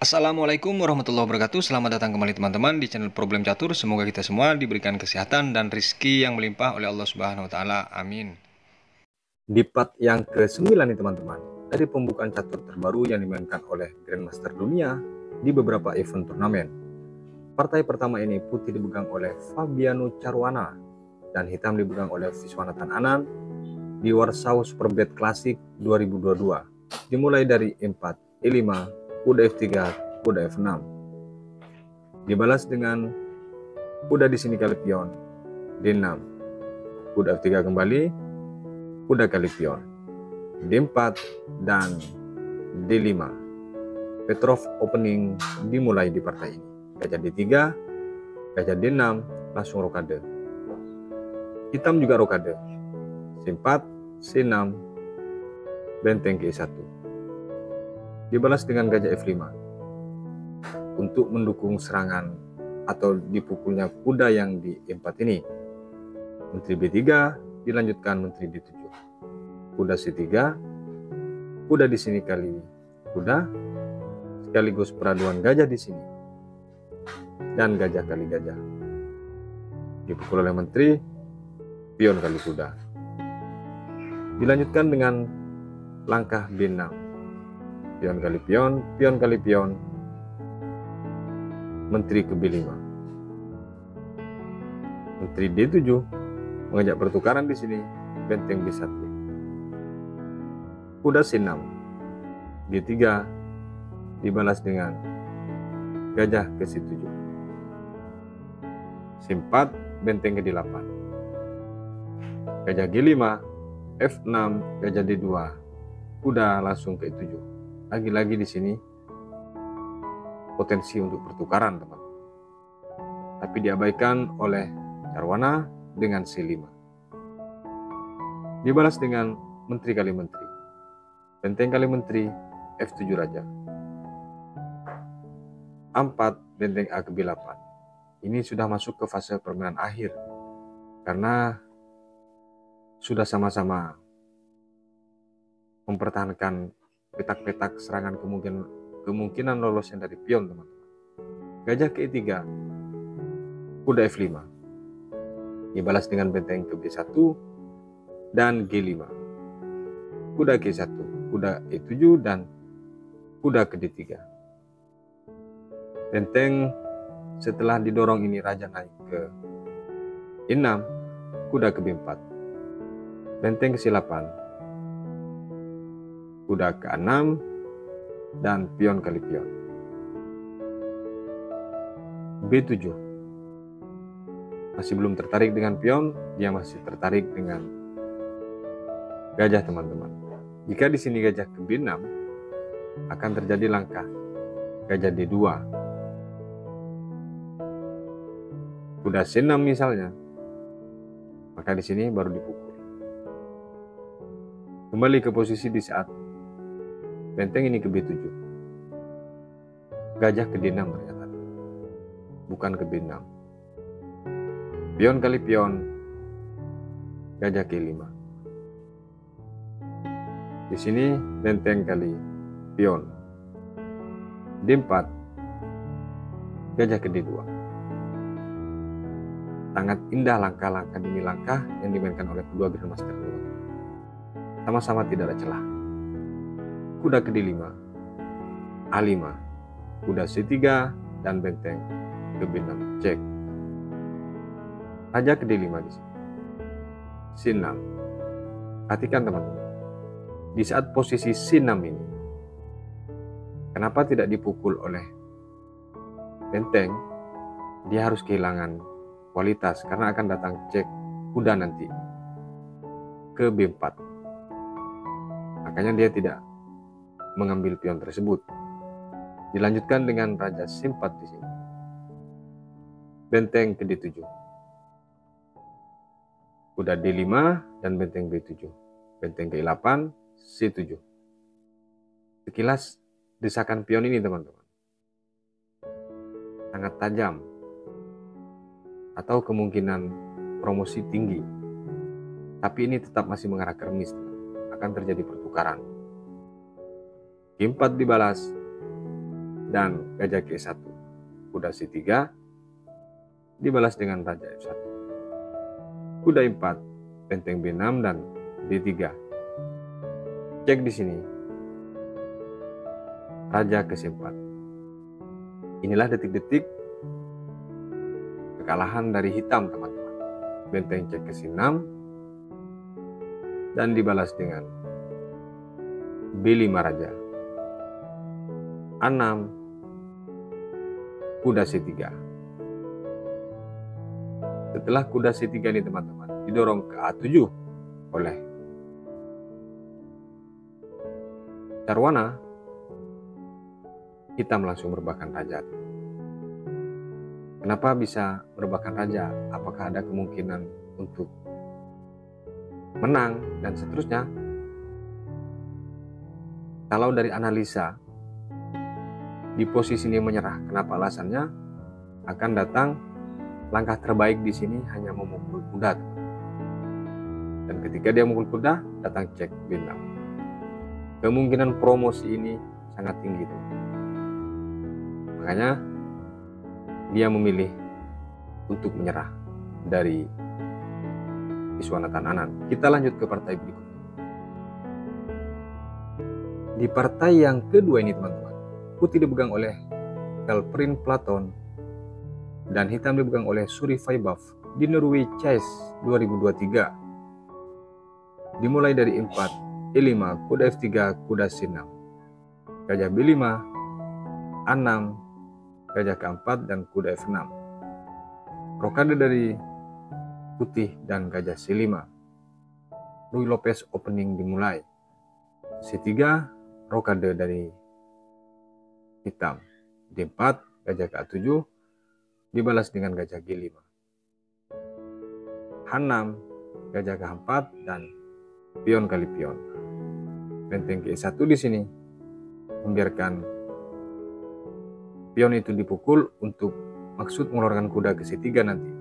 Assalamualaikum warahmatullahi wabarakatuh. Selamat datang kembali teman-teman di channel Problem Catur. Semoga kita semua diberikan kesehatan dan rizki yang melimpah oleh Allah Subhanahu wa taala. Amin. Di part yang ke-9 nih teman-teman, dari pembukaan catur terbaru yang dimainkan oleh Grandmaster Dunia di beberapa event turnamen. Partai pertama ini putih dipegang oleh Fabiano Caruana dan hitam dipegang oleh Viswanathan Anand di Warsaw Superbet Classic 2022. Dimulai dari E4, E5, kuda F3, kuda F6. Dibalas dengan kuda di sini kali pion, D6, kuda F3 kembali, kuda kali pion, D4 dan D5. Petrov opening dimulai di partai ini. Gajah D3, gajah D6, langsung rokade. Hitam juga rokade. C4, C6, benteng ke E1. Dibalas dengan gajah F5 untuk mendukung serangan atau dipukulnya kuda yang di E4 ini. Menteri B3 dilanjutkan menteri D7. Kuda C3, kuda di sini kali kuda, sekaligus peraduan gajah di sini, dan gajah kali gajah. Dipukul oleh menteri, pion kali kuda. Dilanjutkan dengan langkah B6. Pion kali pion, pion kali pion, menteri ke B5. Menteri D7 mengajak pertukaran di sini, benteng B1. Kuda C6, G3 dibalas dengan gajah ke C7. C4, benteng ke D8. Gajah G5, F6, gajah D2, kuda langsung ke E7. Lagi-lagi di sini potensi untuk pertukaran, teman. Tapi diabaikan oleh Caruana dengan C5. Dibalas dengan menteri kali menteri. Benteng kali menteri, F7 raja. 4, benteng A ke B8. Ini sudah masuk ke fase permainan akhir. Karena sudah sama-sama mempertahankan petak-petak serangan kemungkinan lolosnya dari pion, teman-teman. Gajah ke E3, kuda F5. Dibalas dengan benteng ke B1 dan G5. Kuda G1, kuda E7 dan kuda ke D3. Benteng setelah didorong ini raja naik ke E6, kuda ke B4. Benteng ke C8, kuda ke 6 dan pion kali pion. B7 masih belum tertarik dengan pion, dia masih tertarik dengan gajah, teman-teman. Jika di sini gajah ke B6, akan terjadi langkah gajah D2. Kuda C6 misalnya, maka di sini baru dipukul. Kembali ke posisi di saat benteng ini ke B7. Gajah ke D6 ternyata, bukan ke B6. Pion kali pion, gajah ke 5. Di sini benteng kali pion, D4, gajah ke D2. Sangat indah langkah-langkah demi langkah yang dimainkan oleh kedua Grandmaster ini. Sama-sama tidak ada celah. Kuda ke D5, A5, kuda C3 dan benteng ke B6, cek. Raja ke D5 di sini. C6. Perhatikan, teman-teman. Di saat posisi C6 ini, kenapa tidak dipukul oleh benteng? Dia harus kehilangan kualitas karena akan datang cek kuda nanti ke B4. Makanya dia tidak mengambil pion tersebut. Dilanjutkan dengan raja C4 di sini. Benteng ke D7. Kuda D5 dan benteng B7. Benteng ke 8, C7. Sekilas desakan pion ini, teman-teman, sangat tajam atau kemungkinan promosi tinggi. Tapi ini tetap masih mengarah ke remis, teman. Akan terjadi pertukaran. G4 dibalas dan gajah ke-1 kuda C3 dibalas dengan raja F1. Kuda E4, benteng B6 dan D3. Cek di sini. Raja ke C4. Inilah detik-detik kekalahan dari hitam, teman-teman. Benteng cek ke C6 dan dibalas dengan B5 raja. A6, kuda C3. Setelah kuda C3 ini, teman-teman, didorong ke A7 oleh Carwana, hitam langsung merebahkan raja. Kenapa bisa merebahkan raja? Apakah ada kemungkinan untuk menang dan seterusnya? Kalau dari analisa, di posisi ini menyerah. Kenapa? Alasannya akan datang langkah terbaik di sini hanya memukul kuda. Dan ketika dia memukul kuda, datang cek B6. Kemungkinan promosi ini sangat tinggi, tuh. Makanya dia memilih untuk menyerah dari Viswanathan Anand. Kita lanjut ke partai berikutnya. Di partai yang kedua ini, teman-teman, putih dipegang oleh Kalprin Platon dan hitam dipegang oleh Suri Vaibhav di Norway Chess 2023. Dimulai dari E4, E5, kuda F3, kuda C6, gajah B5, A6, gajah ke-4 dan kuda F6. Rokade dari putih dan gajah C5. Ruy Lopez opening dimulai. C3, rokade dari hitam. D4, gajah ke-7 dibalas dengan gajah G5. H6, gajah ke-4 dan pion kali pion. Benteng ke-1 di sini membiarkan pion itu dipukul untuk maksud mengeluarkan kuda ke C3 nanti.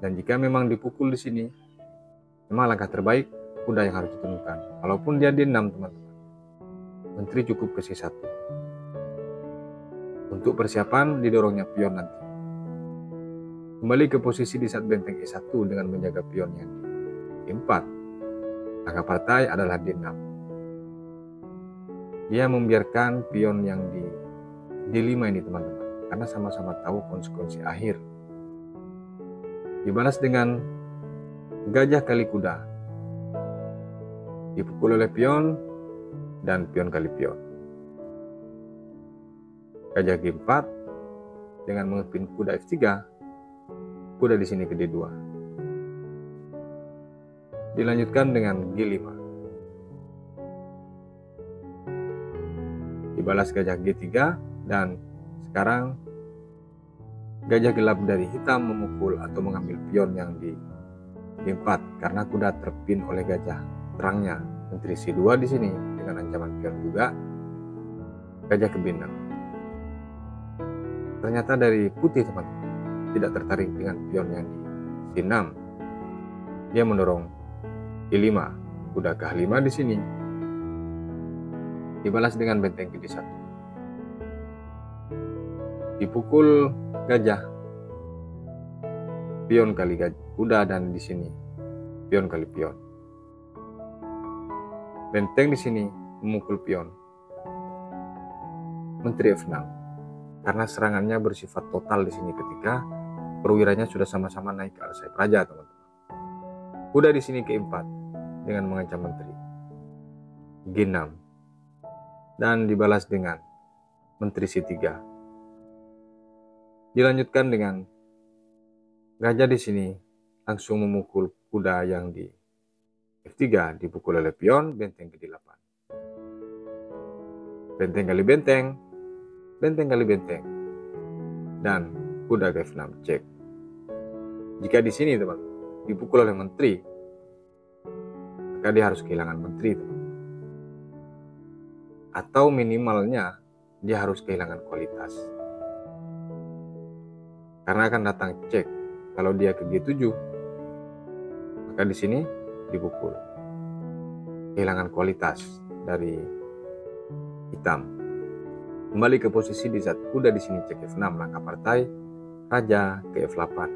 Dan jika memang dipukul di sini, memang langkah terbaik kuda yang harus diturunkan. Kalaupun dia D6, teman-teman, menteri cukup ke C1 untuk persiapan didorongnya pion nanti. Kembali ke posisi di saat benteng E1 dengan menjaga pion yang di E4. Langkah partai adalah D6. Dia membiarkan pion yang di D5 ini, teman-teman, karena sama-sama tahu konsekuensi akhir. Dibalas dengan gajah kali kuda. Dipukul oleh pion dan pion kali pion. Gajah G4 dengan mengepin kuda F3. Kuda di sini ke D2. Dilanjutkan dengan G5. Dibalas gajah G3 dan sekarang gajah gelap dari hitam memukul atau mengambil pion yang di G4 karena kuda terpin oleh gajah terangnya. Menteri C2 di sini dengan ancaman pion juga. Gajah ke B6. Ternyata dari putih, teman-teman, tidak tertarik dengan pion yang di C6. Dia mendorong E5, kuda ke H5 di sini. Dibalas dengan benteng ke D1. Dipukul gajah, pion kali kuda, dan di sini pion kali pion. Benteng di sini memukul pion. Menteri F6. Karena serangannya bersifat total di sini ketika perwiranya sudah sama-sama naik ke arah sayap raja, teman-teman. Kuda di sini ke E4 dengan mengancam menteri. G6. Dan dibalas dengan menteri C3. Dilanjutkan dengan gajah di sini langsung memukul kuda yang di F3, dipukul oleh pion, benteng ke D8. Benteng kali benteng, benteng kali benteng, dan kuda ke F6 cek. Jika di sini, teman, dipukul oleh menteri, maka dia harus kehilangan menteri, teman. Atau minimalnya dia harus kehilangan kualitas. Karena akan datang cek. Kalau dia ke G7, maka di sini dipukul. Kehilangan kualitas dari hitam. Kembali ke posisi di saat kuda di sini cek F6, langkah partai, raja ke F8.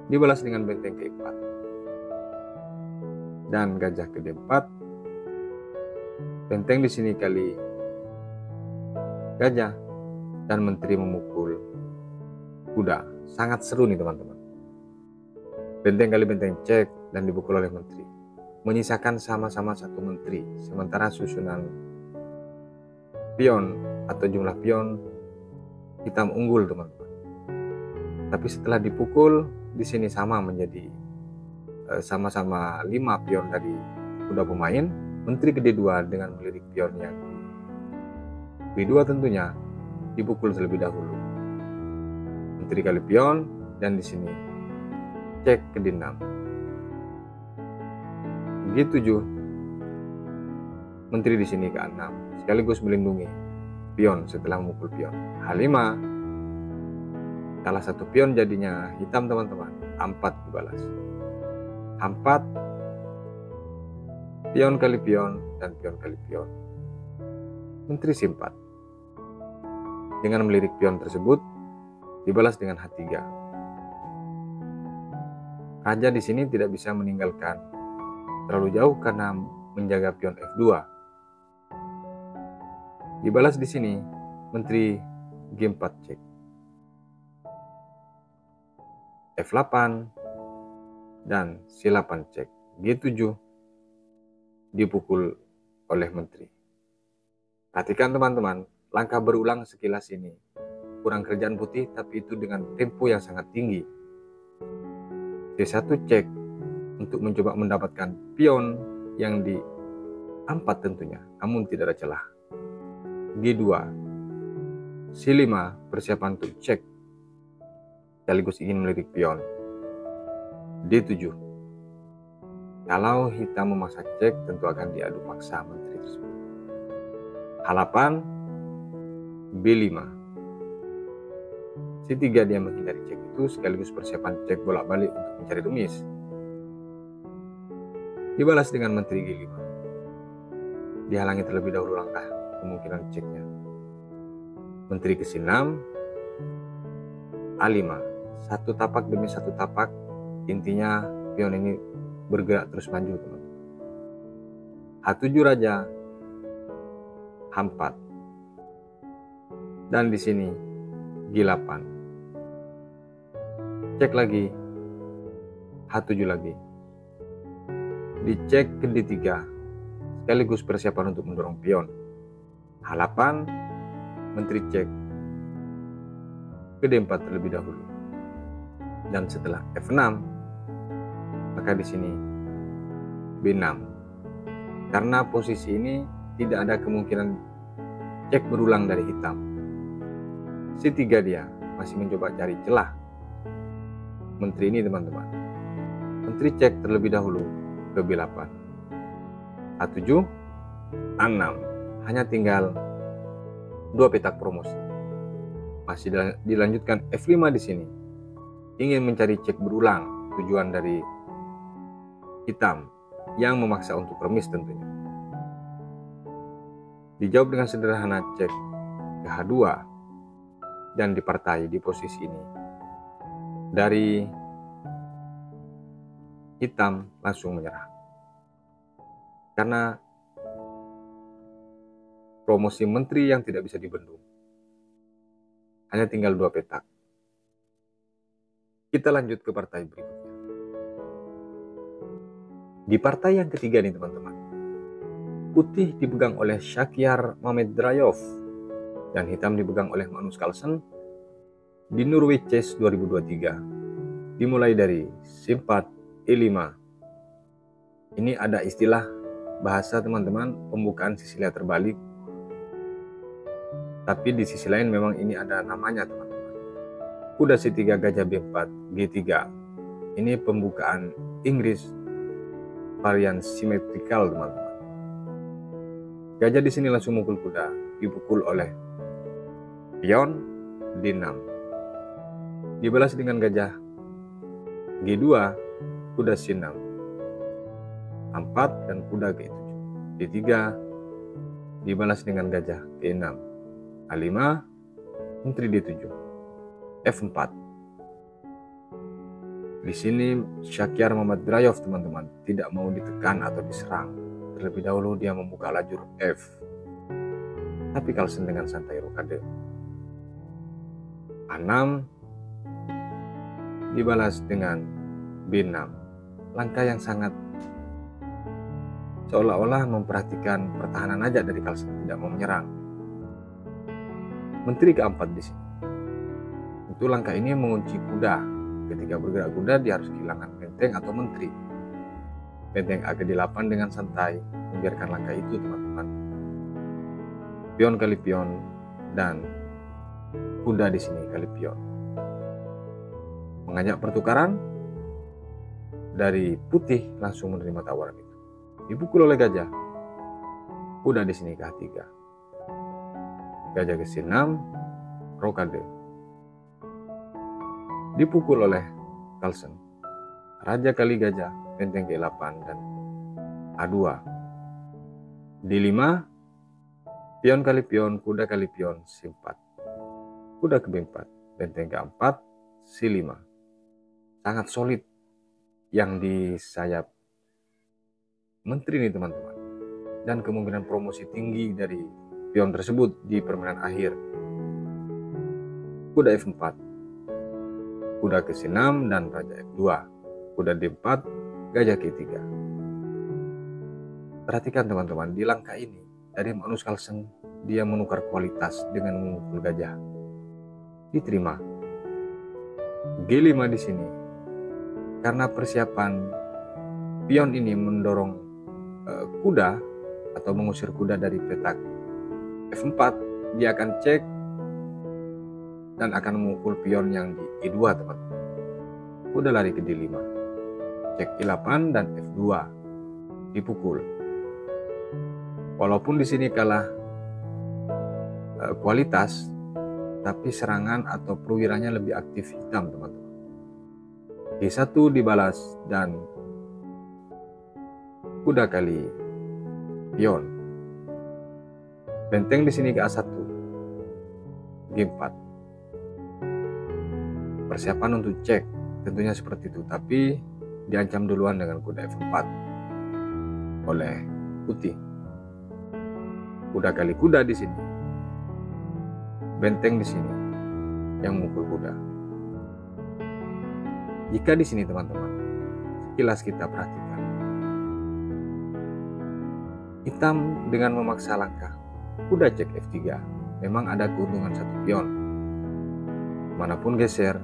Dibalas dengan benteng ke 4 dan gajah ke D4. Benteng di sini kali gajah dan menteri memukul kuda. Sangat seru nih teman-teman. Benteng kali benteng cek dan dipukul oleh menteri, menyisakan sama-sama satu menteri, sementara susunan pion atau jumlah pion hitam unggul teman-teman. Tapi setelah dipukul di sini sama menjadi sama-sama 5 pion dari kuda pemain. Menteri ke D2 dengan melirik pion yang B2 tentunya dipukul terlebih dahulu. Menteri kali pion dan di sini cek ke D6. G7. Menteri di sini ke A6 sekaligus melindungi pion setelah memukul pion. H5. Salah satu pion jadinya hitam teman-teman. A4 dibalas. H4. Pion kali pion dan pion kali pion. Menteri C4. Dengan melirik pion tersebut dibalas dengan H3. Raja di sini tidak bisa meninggalkan terlalu jauh karena menjaga pion F2. Dibalas di sini menteri G4 cek. F8 dan C8 cek. G7 dipukul oleh menteri. Perhatikan teman-teman, langkah berulang sekilas ini kurang kerjaan putih, tapi itu dengan tempo yang sangat tinggi. C1 cek untuk mencoba mendapatkan pion yang di A4 tentunya, namun tidak ada celah. G2, C5 persiapan untuk cek, sekaligus ingin melirik pion. D7, kalau hitam memaksa cek tentu akan diadu paksa menteri tersebut. H8, B5, C3 dia menghindari cek itu sekaligus persiapan cek bolak-balik untuk mencari remis. Dibalas dengan menteri G5. Dihalangi terlebih dahulu langkah kemungkinan ceknya. Menteri ke C6, A5. Satu tapak demi satu tapak, intinya pion ini bergerak terus maju teman-teman. H7 raja, H4. Dan di sini G8. Cek lagi, H7 lagi. Dicek ke D3, sekaligus persiapan untuk mendorong pion. H8, menteri cek ke D4 terlebih dahulu. Dan setelah F6, maka di sini B6. Karena posisi ini tidak ada kemungkinan cek berulang dari hitam. C3 dia masih mencoba cari celah menteri ini teman-teman. Menteri cek terlebih dahulu ke B8. A7, A6. Hanya tinggal 2 petak promosi. Masih dilanjutkan F5 di sini. Ingin mencari cek berulang, tujuan dari hitam yang memaksa untuk remis tentunya. Dijawab dengan sederhana cek ke H2 dan dipartai di posisi ini. Dari hitam langsung menyerah. Karena promosi menteri yang tidak bisa dibendung. Hanya tinggal 2 petak. Kita lanjut ke partai berikutnya. Di partai yang ketiga nih teman-teman. Putih dipegang oleh Shakhyar Mamedrayov dan hitam dipegang oleh Magnus Carlsen di Norway Chess 2023. Dimulai dari C4, E5. Ini ada istilah bahasa teman-teman, pembukaan sisi lihat terbalik. Tapi di sisi lain memang ini ada namanya teman-teman. Kuda C3, gajah B4, G3. Ini pembukaan Inggris varian simetrikal teman-teman. Gajah di sini langsung mukul kuda, dipukul oleh pion D6. Dibalas dengan gajah G2, kuda C6, A4 dan kuda G7, D3, dibalas dengan gajah ke-6, A5, menteri D7, F4. Di sini Shakhyar Mamadrayov teman-teman tidak mau ditekan atau diserang. Terlebih dahulu dia membuka lajur F. Tapi Carlsen dengan santai rokade. A6 dibalas dengan B6. Langkah yang sangat seolah-olah memperhatikan pertahanan aja dari Carlsen, tidak mau menyerang. Menteri keempat di sini. Tentu langkah ini mengunci kuda. Ketika bergerak kuda dia harus kehilangan benteng atau menteri. Benteng A ke-8 dengan santai membiarkan langkah itu teman-teman. Pion kali pion dan kuda di sini kali pion. Mengajak pertukaran dari putih langsung menerima tawaran itu. Dipukul oleh gajah. Kuda di sini ke A3. Gajah ke C6, rokade. Dipukul oleh Carlsen. Raja kali gajah, benteng ke-8 dan A2. D5, pion kali pion, kuda kali pion, C4. Kuda ke B4, benteng ke-4, C5. Sangat solid yang di sayap menteri ini teman-teman. Dan kemungkinan promosi tinggi dari pion tersebut di permainan akhir. Kuda F4. Kuda ke C6 dan raja F2. Kuda D4, gajah ke3. Perhatikan teman-teman, di langkah ini dari Magnus Carlsen dia menukar kualitas dengan memukul gajah. Diterima. G5 di sini. Karena persiapan pion ini mendorong kuda atau mengusir kuda dari petak F4, dia akan cek dan akan memukul pion yang di E2 teman-teman. Kuda lari ke D5, cek E8 dan F2, dipukul. Walaupun di sini kalah kualitas, tapi serangan atau perwiranya lebih aktif hitam teman-teman. D1 dibalas dan kuda kali pion. Benteng di sini ke A1, G4. Persiapan untuk cek tentunya seperti itu, tapi diancam duluan dengan kuda F4 oleh putih. Kuda kali kuda di sini, benteng di sini yang memukul kuda. Jika di sini teman-teman, sekilas kita perhatikan, hitam dengan memaksa langkah, kuda cek F3, memang ada keuntungan satu pion. Manapun geser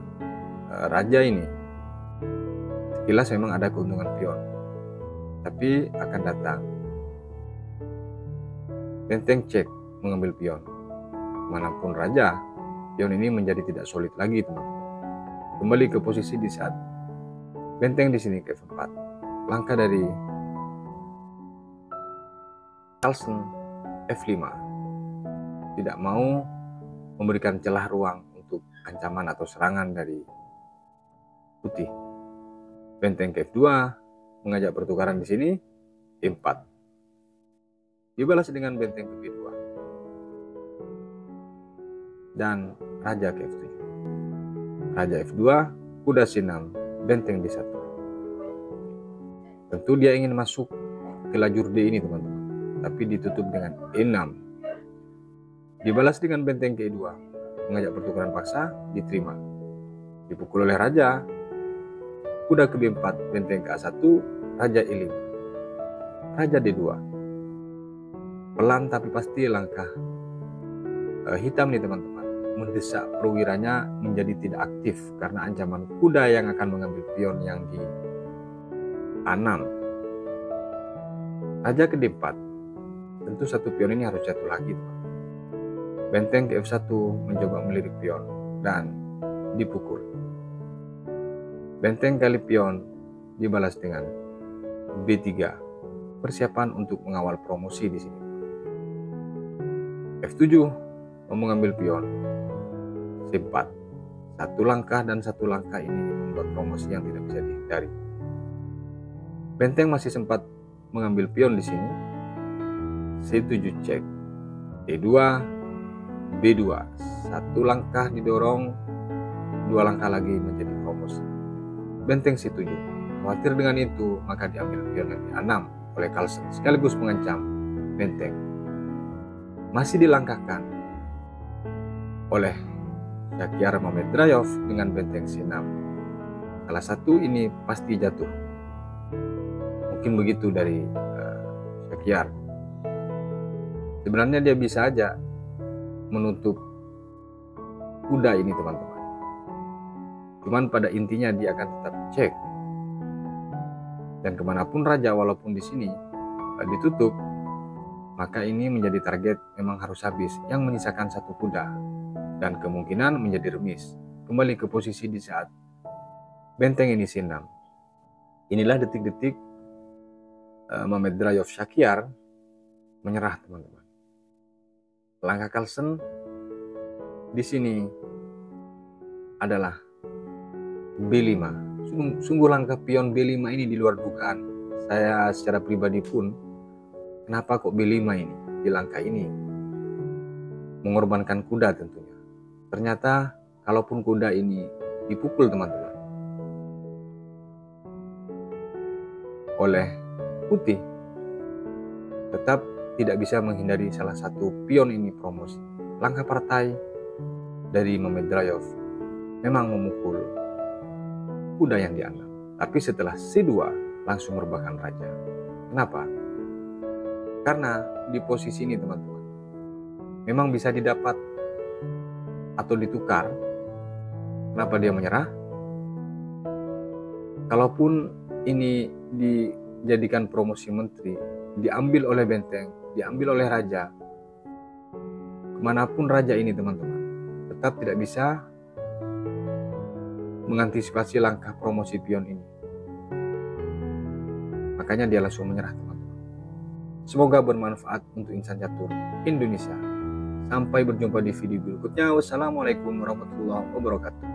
raja ini, sekilas memang ada keuntungan pion, tapi akan datang benteng cek mengambil pion. Manapun raja, pion ini menjadi tidak solid lagi teman-teman. Kembali ke posisi di saat benteng di sini ke F4. Langkah dari Carlsen F5, tidak mau memberikan celah ruang untuk ancaman atau serangan dari putih. Benteng ke F2 mengajak pertukaran di sini E4. Dibalas dengan benteng ke B2 dan raja ke F7. Raja F2, kuda C6, benteng D1. Tentu dia ingin masuk ke lajur D ini teman-teman, tapi ditutup dengan E6. Dibalas dengan benteng ke E2, mengajak pertukaran paksa, diterima. Dipukul oleh raja. Kuda ke B4, benteng ke A1, raja E5. Raja D2. Pelan tapi pasti langkah hitam nih teman-teman, mendesak perwiranya menjadi tidak aktif karena ancaman kuda yang akan mengambil pion yang di A6. Raja ke D4. Tentu satu pion ini harus jatuh lagi teman. Benteng ke F1 mencoba melirik pion dan dipukul. Benteng kali pion dibalas dengan B3. Persiapan untuk mengawal promosi di sini. F7 mau mengambil pion. C4. Satu langkah dan satu langkah ini membuat promosi yang tidak bisa dihindari. Benteng masih sempat mengambil pion di sini. C7 cek. D2, B2. Satu langkah didorong, 2 langkah lagi menjadi promosi. Benteng C7. Khawatir dengan itu, maka diambil pion yang di A6 oleh Carlsen sekaligus mengancam benteng. Masih dilangkahkan oleh Shakhyar Mamedrayov dengan benteng C6. Salah satu ini pasti jatuh. Mungkin begitu dari Shakhyar. Sebenarnya dia bisa aja menutup kuda ini teman-teman. Cuman pada intinya dia akan tetap cek. Dan kemanapun raja walaupun di sini ditutup, maka ini menjadi target memang harus habis, yang menyisakan satu kuda. Dan kemungkinan menjadi remis. Kembali ke posisi di saat benteng ini C6. Inilah detik-detik Mamedrayov Shakhyar menyerah teman-teman. Langkah Carlsen di sini adalah B5. Sungguh langkah pion B5 ini di luar dugaan. Saya secara pribadi pun, kenapa kok B5 ini di langkah ini? Mengorbankan kuda tentunya. Ternyata kalaupun kuda ini dipukul teman-teman oleh putih, tetap tidak bisa menghindari salah satu pion ini promosi. Langkah partai dari Mamedrayov memang memukul kuda yang di A6. Tapi setelah C2 langsung merebahkan raja. Kenapa? Karena di posisi ini teman-teman, memang bisa didapat atau ditukar. Kenapa dia menyerah? Kalaupun ini dijadikan promosi menteri, diambil oleh benteng, diambil oleh raja, kemanapun raja ini teman-teman, tetap tidak bisa mengantisipasi langkah promosi pion ini. Makanya dia langsung menyerah teman-teman. Semoga bermanfaat untuk insan catur Indonesia. Sampai berjumpa di video berikutnya. Wassalamualaikum warahmatullahi wabarakatuh.